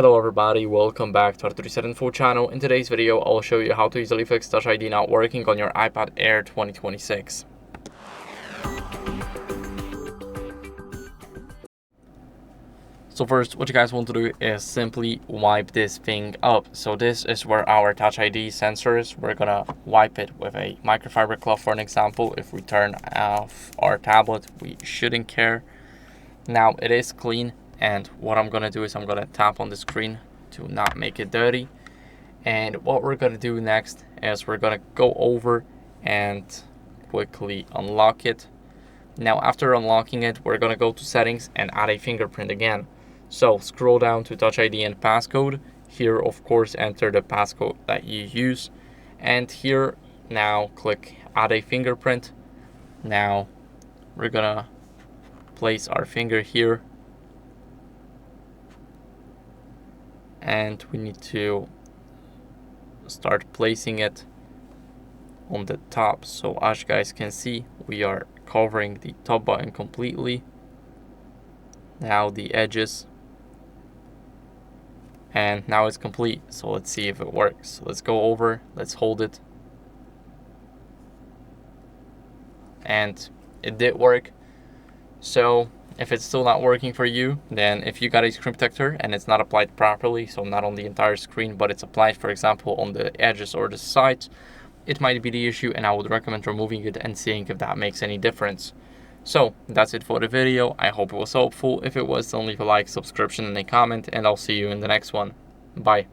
Hello everybody, welcome back to our HardReset.Info channel. In today's video, I'll show you how to easily fix Touch ID not working on your iPad Air 2026. So first, what you guys want to do is simply wipe this thing up. So this is where our Touch ID sensor is. We're gonna wipe it with a microfiber cloth for an example. If we turn off our tablet, we shouldn't care. Now it is clean. And what I'm gonna do is I'm gonna tap on the screen to not make it dirty. And what we're gonna do next is we're gonna go over and quickly unlock it. Now after unlocking it, we're gonna go to settings and add a fingerprint again. So scroll down to Touch ID and passcode. Here, of course, enter the passcode that you use. And here, now click add a fingerprint. Now we're gonna place our finger here. And we need to start placing it on the top. So as you guys can see, we are covering the top button completely. Now the edges. And now it's complete. So let's see if it works. So let's go over, let's hold it. And it did work. So if it's still not working for you, then if you got a screen protector and it's not applied properly, so not on the entire screen, but it's applied, for example, on the edges or the sides, it might be the issue, and I would recommend removing it and seeing if that makes any difference. So that's it for the video. I hope it was helpful. If it was, then leave a like, subscription, and a comment, and I'll see you in the next one. Bye.